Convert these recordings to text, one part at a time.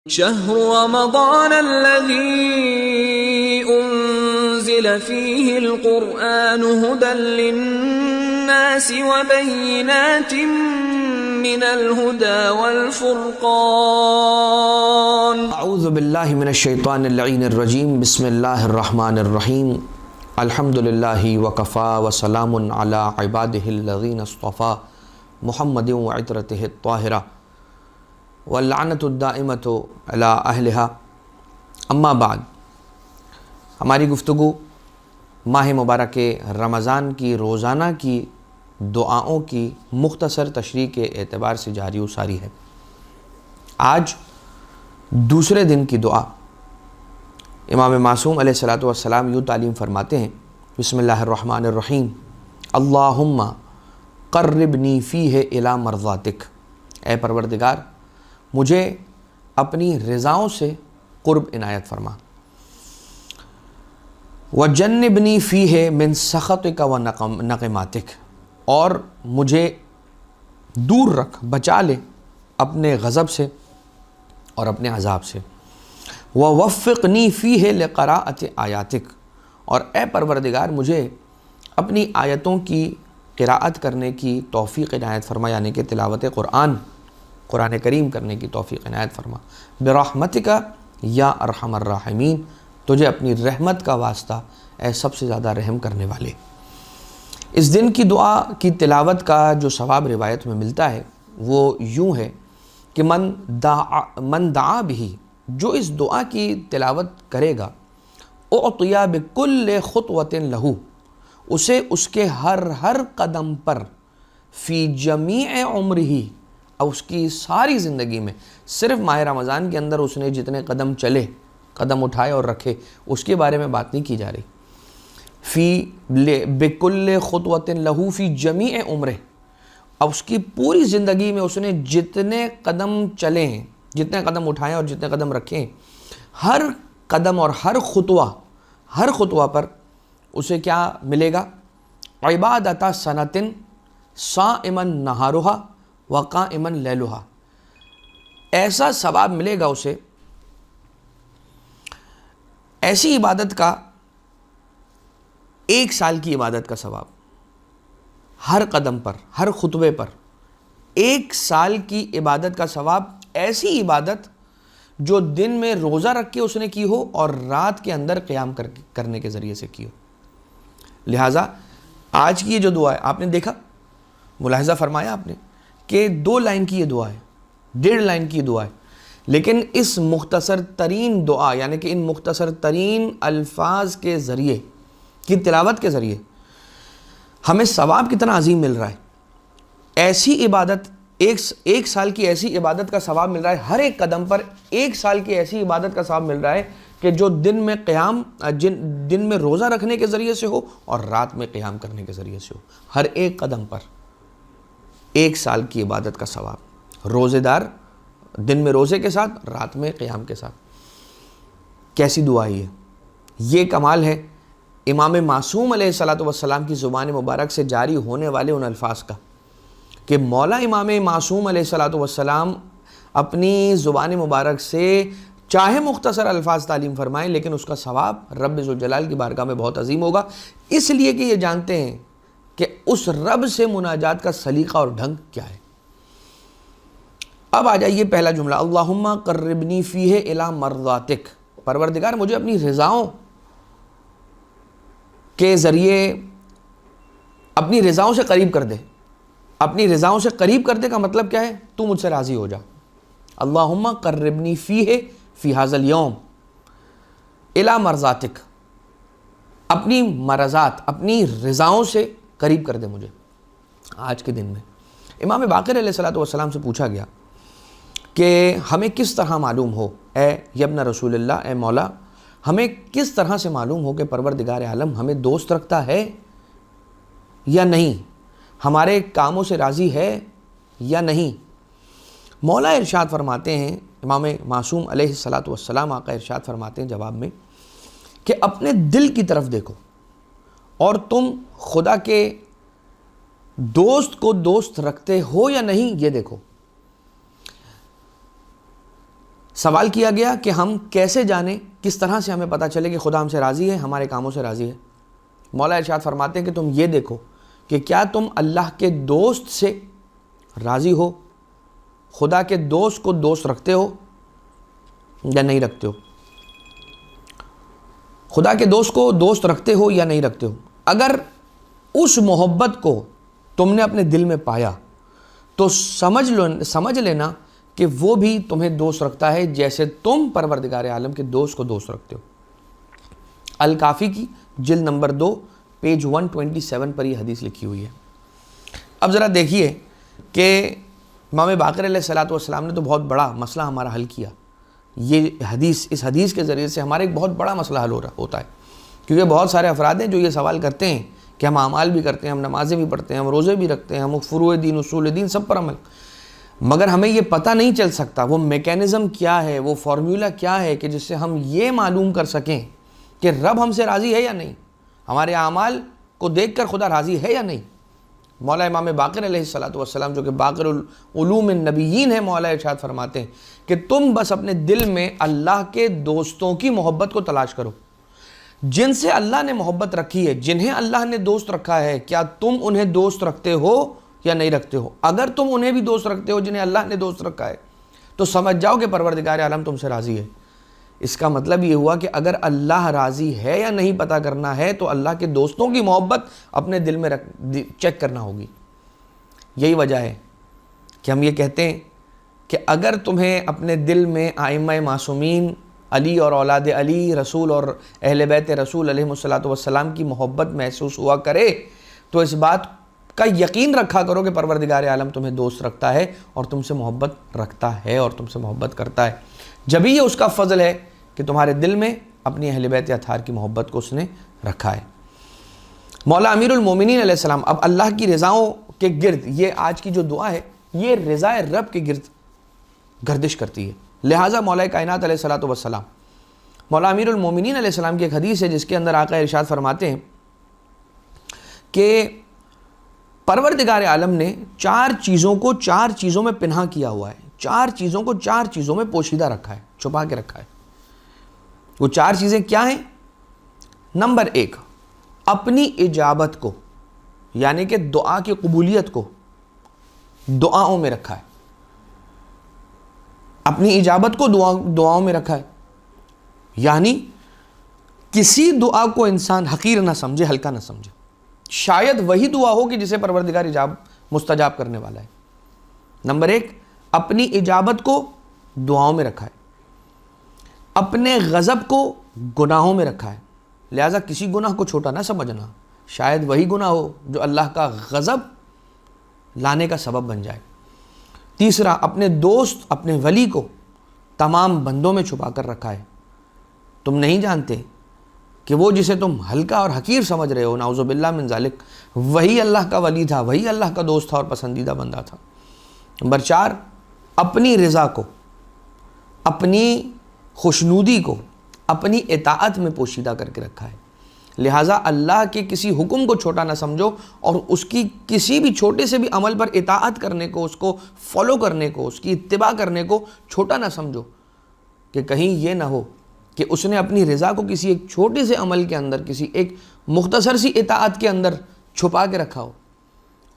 شهر رمضان الذي أنزل فيه القرآن هدى للناس وبينات من الهدى والفرقان اعوذ باللہ من الشیطان اللعین الرجیم بسم اللہ الرحمن الرحیم الحمد للہ وکفا وسلام علی عبادہ الذین اصطفیٰ محمد وعطرتہ الطاہرہ واللعنۃ الدائمۃ علی اہلہا اما بعد۔ ہماری گفتگو ماہ مبارک رمضان کی روزانہ کی دعاؤں کی مختصر تشریح کے اعتبار سے جاری و ساری ہے۔ آج دوسرے دن کی دعا امام معصوم علیہ السلام یوں تعلیم فرماتے ہیں، بسم اللہ الرحمن الرحیم، اللہم قربنی فیہ الی مرضاتک، اے پروردگار مجھے اپنی رضاؤں سے قرب عنایت فرما، وجنبنی فیہ من سخطک و نقماتک، اور مجھے دور رکھ، بچا لے اپنے غضب سے اور اپنے عذاب سے، ووفقنی فیہ لقراءۃ آیاتک، اور اے پروردگار مجھے اپنی آیتوں کی قراءت کرنے کی توفیق عنایت فرما، یعنی کہ تلاوت قرآن کریم کرنے کی توفیق عنایت فرما، برحمتک یا ارحم الراحمین، تجھے اپنی رحمت کا واسطہ اے سب سے زیادہ رحم کرنے والے۔ اس دن کی دعا کی تلاوت کا جو ثواب روایت میں ملتا ہے وہ یوں ہے کہ من دعا بھی، جو اس دعا کی تلاوت کرے گا، اعطی بکل خطوۃ لہ، اسے اس کے ہر قدم پر، فی جمیع عمرہ، اور اس کی ساری زندگی میں، صرف ماہ رمضان کے اندر اس نے جتنے قدم چلے، قدم اٹھائے اور رکھے، اس کے بارے میں بات نہیں کی جا رہی، فی بکل خطوۃ لہ فی جمیع عمرہ، اب اس کی پوری زندگی میں اس نے جتنے قدم چلے ہیں، جتنے قدم اٹھائے اور جتنے قدم رکھے ہیں، ہر قدم اور ہر خطوہ پر اسے کیا ملے گا؟ عبادۃ سنۃ صائما نہارہا وقائما لیلہا، ایسا ثواب ملے گا اسے، ایسی عبادت کا، ایک سال کی عبادت کا ثواب، ہر قدم پر، ہر خطبے پر، ایک سال کی عبادت کا ثواب، ایسی عبادت جو دن میں روزہ رکھ کے اس نے کی ہو اور رات کے اندر قیام کرنے کے ذریعے سے کی ہو۔ لہٰذا آج کی یہ جو دعا ہے، آپ نے دیکھا، ملاحظہ فرمایا آپ نے کہ 2 لائن کی یہ دعا ہے، 1.5 لائن کی دعا ہے، لیکن اس مختصر ترین دعا، یعنی کہ ان مختصر ترین الفاظ کے ذریعے کی تلاوت کے ذریعے ہمیں ثواب کتنا عظیم مل رہا ہے۔ ایسی عبادت، ایک سال کی ایسی عبادت کا ثواب مل رہا ہے، ہر ایک قدم پر ایک سال کی ایسی عبادت کا ثواب مل رہا ہے کہ جو دن میں روزہ رکھنے کے ذریعے سے ہو اور رات میں قیام کرنے کے ذریعے سے ہو، ہر ایک قدم پر ایک سال کی عبادت کا ثواب، روزے دار دن میں روزے کے ساتھ، رات میں قیام کے ساتھ۔ کیسی دعا ہے یہ کمال ہے امام معصوم علیہ السلام کی زبان مبارک سے جاری ہونے والے ان الفاظ کا، کہ مولا امام معصوم علیہ السلام اپنی زبان مبارک سے چاہے مختصر الفاظ تعلیم فرمائیں، لیکن اس کا ثواب رب ذوالجلال کی بارگاہ میں بہت عظیم ہوگا، اس لیے کہ یہ جانتے ہیں کہ اس رب سے مناجات کا سلیقہ اور ڈھنگ کیا ہے۔ اب آ جائیے پہلا جملہ، اللہم قربنی فیہ الی مرضاتک، پروردگار مجھے اپنی رضاؤں کے ذریعے اپنی رضاؤں سے قریب کر دے۔ اپنی رضاؤں سے قریب کر دے کا مطلب کیا ہے؟ تو مجھ سے راضی ہو جا۔ اللہم قربنی فیہ فی ھذا الیوم الی مرضاتک، اپنی مرضات، اپنی رضاؤں سے قریب کر دے مجھے۔ آج کے دن میں امام باقر علیہ السلام سے پوچھا گیا کہ ہمیں کس طرح معلوم ہو، اے ابن رسول اللہ، اے مولا، ہمیں کس طرح سے معلوم ہو کہ پروردگار عالم ہمیں دوست رکھتا ہے یا نہیں، ہمارے کاموں سے راضی ہے یا نہیں؟ مولا ارشاد فرماتے ہیں، امام معصوم علیہ السلام آقا ارشاد فرماتے ہیں جواب میں کہ اپنے دل کی طرف دیکھو اور تم خدا کے دوست کو دوست رکھتے ہو یا نہیں یہ دیکھو۔ سوال کیا گیا کہ ہم کیسے جانیں، کس طرح سے ہمیں پتہ چلے کہ خدا ہم سے راضی ہے، ہمارے کاموں سے راضی ہے؟ مولا ارشاد فرماتے ہیں کہ تم یہ دیکھو کہ کیا تم اللہ کے دوست سے راضی ہو، خدا کے دوست کو دوست رکھتے ہو یا نہیں رکھتے ہو؟ خدا کے دوست کو دوست رکھتے ہو یا نہیں رکھتے ہو؟ اگر اس محبت کو تم نے اپنے دل میں پایا تو سمجھ لینا کہ وہ بھی تمہیں دوست رکھتا ہے جیسے تم پروردگار عالم کے دوست کو دوست رکھتے ہو۔ الکافی کی جلد نمبر 2 پیج 127 پر یہ حدیث لکھی ہوئی ہے۔ اب ذرا دیکھیے کہ امام باقر علیہ السلام نے تو بہت بڑا مسئلہ ہمارا حل کیا۔ یہ حدیث، اس حدیث کے ذریعے سے ہمارا ایک بہت بڑا مسئلہ حل ہوتا ہے، کیونکہ بہت سارے افراد ہیں جو یہ سوال کرتے ہیں کہ ہم اعمال بھی کرتے ہیں، ہم نمازیں بھی پڑھتے ہیں، ہم روزے بھی رکھتے ہیں، ہم فروع دین، اصول دین سب پر عمل، مگر ہمیں یہ پتہ نہیں چل سکتا وہ میکینزم کیا ہے، وہ فارمولا کیا ہے کہ جس سے ہم یہ معلوم کر سکیں کہ رب ہم سے راضی ہے یا نہیں، ہمارے اعمال کو دیکھ کر خدا راضی ہے یا نہیں۔ مولا امام باقر علیہ السلام جو کہ باقر العلوم النبیین ہیں، مولا ارشاد فرماتے ہیں کہ تم بس اپنے دل میں اللہ کے دوستوں کی محبت کو تلاش کرو، جن سے اللہ نے محبت رکھی ہے، جنہیں اللہ نے دوست رکھا ہے، کیا تم انہیں دوست رکھتے ہو یا نہیں رکھتے ہو؟ اگر تم انہیں بھی دوست رکھتے ہو جنہیں اللہ نے دوست رکھا ہے تو سمجھ جاؤ کہ پروردگار عالم تم سے راضی ہے۔ اس کا مطلب یہ ہوا کہ اگر اللہ راضی ہے یا نہیں پتہ کرنا ہے تو اللہ کے دوستوں کی محبت اپنے دل میں چیک کرنا ہوگی۔ یہی وجہ ہے کہ ہم یہ کہتے ہیں کہ اگر تمہیں اپنے دل میں ائمہ معصومین، علی اور اولاد علی، رسول اور اہل بیت رسول علیہ السلام کی محبت محسوس ہوا کرے تو اس بات کا یقین رکھا کرو کہ پروردگار عالم تمہیں دوست رکھتا ہے اور تم سے محبت رکھتا ہے اور تم سے محبت کرتا ہے۔ جب یہ اس کا فضل ہے کہ تمہارے دل میں اپنی اہل بیت اطہار کی محبت کو اس نے رکھا ہے۔ مولا امیر المومنین علیہ السلام اب اللہ کی رضاؤں کے گرد، یہ آج کی جو دعا ہے یہ رضا رب کے گرد گردش کرتی ہے، لہٰذا مولا کائنات علیہ السلام، مولا امیر المومنین علیہ السلام کی ایک حدیث ہے جس کے اندر آقا ارشاد فرماتے ہیں کہ پروردگار عالم نے 4 چیزوں کو 4 چیزوں میں پنہا کیا ہوا ہے، 4 چیزوں کو 4 چیزوں میں پوشیدہ رکھا ہے، چھپا کے رکھا ہے۔ وہ 4 چیزیں کیا ہیں؟ نمبر 1، اپنی اجابت کو، یعنی کہ دعا کی قبولیت کو دعاؤں میں رکھا ہے، اپنی اجابت کو دعاؤں میں رکھا ہے، یعنی کسی دعا کو انسان حقیر نہ سمجھے، ہلکا نہ سمجھے، شاید وہی دعا ہو کہ جسے پروردگار مستجاب کرنے والا ہے۔ نمبر 1، اپنی اجابت کو دعاؤں میں رکھا ہے، اپنے غضب کو گناہوں میں رکھا ہے، لہٰذا کسی گناہ کو چھوٹا نہ سمجھنا، شاید وہی گناہ ہو جو اللہ کا غضب لانے کا سبب بن جائے۔ تیسرا، اپنے دوست، اپنے ولی کو تمام بندوں میں چھپا کر رکھا ہے، تم نہیں جانتے کہ وہ جسے تم ہلکا اور حقیر سمجھ رہے ہو، نعوذ باللہ من ذالک، وہی اللہ کا ولی تھا، وہی اللہ کا دوست تھا اور پسندیدہ بندہ تھا۔ نمبر 4، اپنی رضا کو، اپنی خوشنودی کو اپنی اطاعت میں پوشیدہ کر کے رکھا ہے، لہٰذا اللہ کے کسی حکم کو چھوٹا نہ سمجھو اور اس کی کسی بھی چھوٹے سے بھی عمل پر اطاعت کرنے کو، اس کو فالو کرنے کو، اس کی اتباع کرنے کو چھوٹا نہ سمجھو کہ کہیں یہ نہ ہو کہ اس نے اپنی رضا کو کسی ایک چھوٹے سے عمل کے اندر، کسی ایک مختصر سی اطاعت کے اندر چھپا کے رکھا ہو۔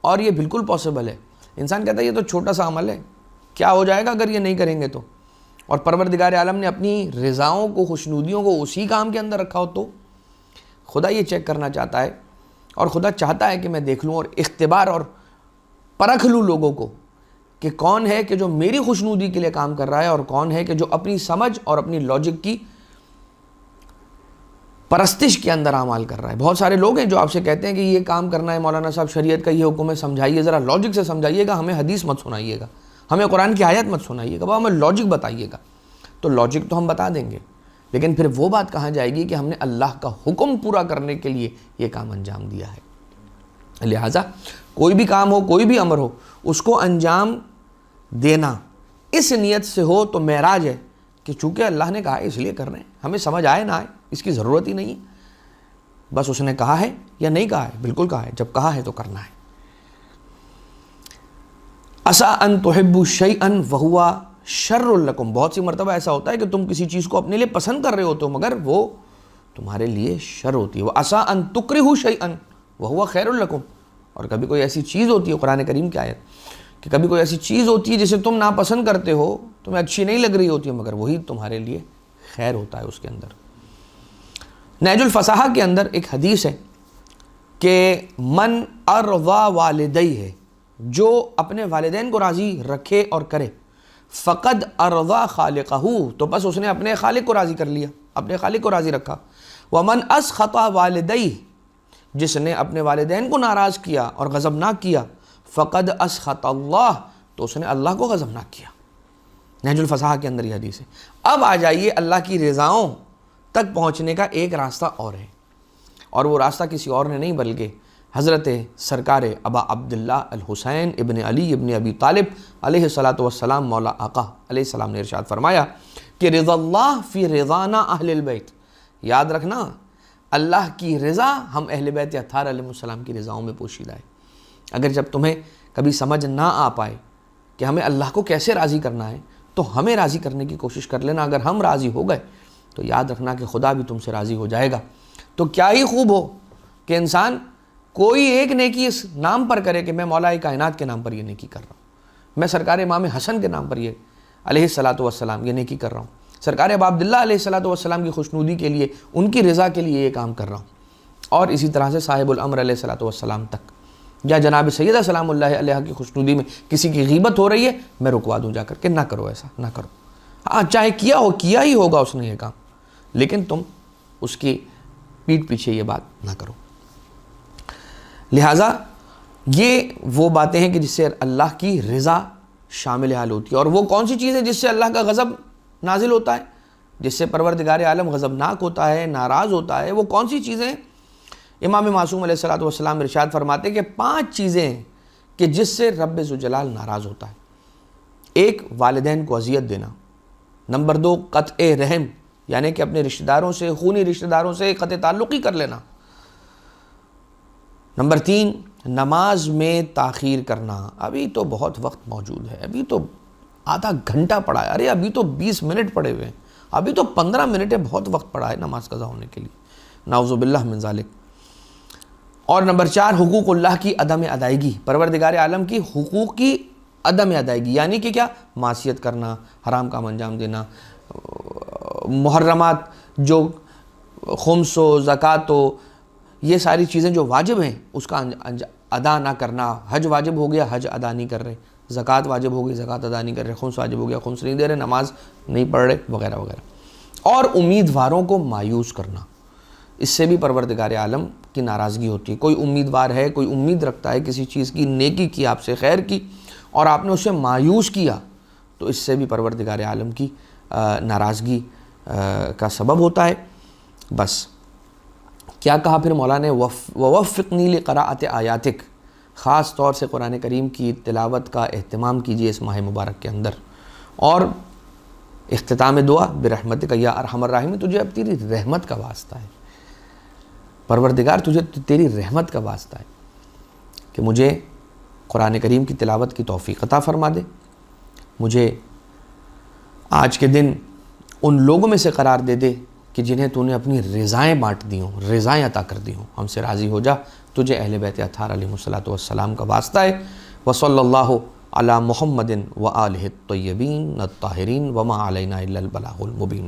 اور یہ بالکل پاسبل ہے۔ انسان کہتا ہے یہ تو چھوٹا سا عمل ہے، کیا ہو جائے گا اگر یہ نہیں کریں گے تو؟ اور پروردگار عالم نے اپنی رضاؤں کو، خوشنودیوں کو اسی کام کے اندر رکھا ہو تو خدا یہ چیک کرنا چاہتا ہے، اور خدا چاہتا ہے کہ میں دیکھ لوں اور اختبار اور پرکھ لوں لوگوں کو کہ کون ہے کہ جو میری خوشنودی کے لیے کام کر رہا ہے اور کون ہے کہ جو اپنی سمجھ اور اپنی لاجک کی پرستش کے اندر اعمال کر رہا ہے۔ بہت سارے لوگ ہیں جو آپ سے کہتے ہیں کہ یہ کام کرنا ہے مولانا صاحب، شریعت کا یہ حکم ہے، سمجھائیے ذرا، لاجک سے سمجھائیے گا، ہمیں حدیث مت سنائیے گا، ہمیں قرآن کی آیت مت سنائیے گا، ہمیں لاجک بتائیے گا۔ تو لاجک تو ہم بتا دیں گے، لیکن پھر وہ بات کہاں جائے گی کہ ہم نے اللہ کا حکم پورا کرنے کے لیے یہ کام انجام دیا ہے۔ لہٰذا کوئی بھی کام ہو، کوئی بھی امر ہو، اس کو انجام دینا اس نیت سے ہو تو معراج ہے کہ چونکہ اللہ نے کہا ہے اس لیے کر رہے ہیں، ہمیں سمجھ آئے نہ آئے اس کی ضرورت ہی نہیں ہے، بس اس نے کہا ہے یا نہیں کہا ہے، بالکل کہا ہے، جب کہا ہے تو کرنا ہے۔ عسیٰ ان تحبوا شیئا وہو شر لکم، بہت سی مرتبہ ایسا ہوتا ہے کہ تم کسی چیز کو اپنے لیے پسند کر رہے ہوتے ہو مگر وہ تمہارے لیے شر ہوتی ہے. وعسیٰ ان تکرہوا شیئا وہو خیر لکم، اور کبھی کوئی ایسی چیز ہوتی ہے، قرآن کریم کی آیت، کہ کبھی کوئی ایسی چیز ہوتی ہے جسے تم ناپسند کرتے ہو، تمہیں اچھی نہیں لگ رہی ہوتی ہے مگر وہی تمہارے لیے خیر ہوتا ہے اس کے اندر. نہج الفصاحہ کے اندر ایک حدیث ہے کہ من ارضا والدیہ، جو اپنے والدین کو راضی رکھے اور کرے، فقد ارضا خالقہ، تو بس اس نے اپنے خالق کو راضی کر لیا، اپنے خالق کو راضی رکھا. ومن اسخط والدیہ، جس نے اپنے والدین کو ناراض کیا اور غضبناک کیا، فقد اسخط اللہ، تو اس نے اللہ کو غضبناک کیا. نہج الفصاحہ کے اندر یہ حدیث ہے. اب آ جائیے اللہ کی رضاؤں تک پہنچنے کا ایک راستہ اور ہے، اور وہ راستہ کسی اور نے نہیں بلکہ حضرت سرکار ابا عبداللہ الحسین ابن علی ابن ابی طالب علیہ الصلاۃ والسلام مولا آقا علیہ السلام نے ارشاد فرمایا کہ رضا اللہ فی رضانا اہل البیت، یاد رکھنا اللہ کی رضا ہم اہل بیت اطہار علیہ السلام کی رضاؤں میں پوشیدہ ہے. اگر جب تمہیں کبھی سمجھ نہ آ پائے کہ ہمیں اللہ کو کیسے راضی کرنا ہے تو ہمیں راضی کرنے کی کوشش کر لینا. اگر ہم راضی ہو گئے تو یاد رکھنا کہ خدا بھی تم سے راضی ہو جائے گا. تو کیا ہی خوب ہو کہ انسان کوئی ایک نیکی اس نام پر کرے کہ میں مولا کائنات کے نام پر یہ نیکی کر رہا ہوں، میں سرکار امام حسن کے نام پر یہ علیہ الصلاۃ والسلام یہ نیکی کر رہا ہوں، سرکار ابا عبداللہ علیہ الصلاۃ والسلام کی خوشنودی کے لیے، ان کی رضا کے لیے یہ کام کر رہا ہوں. اور اسی طرح سے صاحب الامر علیہ الصلاۃ والسلام تک، یا جناب سیدہ سلام اللہ علیہ کی خوشنودی میں کسی کی غیبت ہو رہی ہے، میں رکوا دوں جا کر کہ نہ کرو، ایسا نہ کرو. ہاں چاہے کیا ہی ہوگا اس نے یہ کام، لیکن تم اس کی پیٹھ پیچھے یہ بات نہ کرو. لہٰذا یہ وہ باتیں ہیں کہ جس سے اللہ کی رضا شامل حال ہوتی ہے. اور وہ کون سی چیز ہے جس سے اللہ کا غضب نازل ہوتا ہے، جس سے پروردگار عالم غضبناک ہوتا ہے، ناراض ہوتا ہے؟ وہ کون سی چیزیں؟ امام معصوم علیہ الصلاۃ والسلام ارشاد فرماتے کہ 5 چیزیں ہیں کہ جس سے رب ذوالجلال ناراض ہوتا ہے. 1، والدین کو اذیت دینا. نمبر 2، قطع رحم، یعنی کہ اپنے رشتہ داروں سے، خونی رشتہ داروں سے قطع تعلقی کر لینا. نمبر 3، نماز میں تاخیر کرنا. ابھی تو بہت وقت موجود ہے، ابھی تو آدھا گھنٹہ پڑا ہے، ارے ابھی تو 20 منٹ پڑے ہوئے ہیں، ابھی تو 15 منٹ ہے، بہت وقت پڑا ہے نماز قضا ہونے کے لیے، نعوذ باللہ من ذالک. اور نمبر 4، حقوق اللہ کی عدم ادائیگی، پروردگار عالم کی حقوق کی عدم ادائیگی، یعنی کہ کیا؟ معصیت کرنا، حرام کام انجام دینا، محرمات جو خمس و زکوٰۃ و یہ ساری چیزیں جو واجب ہیں اس کا ادا نہ کرنا. حج واجب ہو گیا، حج ادا نہیں کر رہے، زکوٰۃ واجب ہو گئی، زکوٰۃ ادا نہیں کر رہے، خمس واجب ہو گیا، خمس نہیں دے رہے، نماز نہیں پڑھ رہے، وغیرہ وغیرہ. اور امیدواروں کو مایوس کرنا، اس سے بھی پروردگار عالم کی ناراضگی ہوتی ہے. کوئی امیدوار ہے، کوئی امید رکھتا ہے کسی چیز کی، نیکی کی، آپ سے خیر کی، اور آپ نے اسے مایوس کیا، تو اس سے بھی پروردگار عالم کی ناراضگی کا سبب ہوتا ہے. بس کیا کہا پھر مولا نے؟ ووفقنی لقراءۃ آیاتک، خاص طور سے قرآن کریم کی تلاوت کا اہتمام کیجیے اس ماہ مبارک کے اندر. اور اختتام دعا برحمتک یا ارحم الراحمین، تجھے اب تیری رحمت کا واسطہ ہے پروردگار، تجھے تیری رحمت کا واسطہ ہے کہ مجھے قرآن کریم کی تلاوت کی توفیق عطا فرما دے، مجھے آج کے دن ان لوگوں میں سے قرار دے دے کہ جنہیں تو نے اپنی رضائیں بانٹ دی ہوں، رضائیں عطا کر دی ہوں. ہم سے راضی ہو جا، تجھے اہل بیت اطہار علیہ الصلاۃ والسلام کا واسطہ ہے. وصلی اللہ علی محمد وآلہ الطیبین الطاہرین وما علینا الا البلاغ المبین.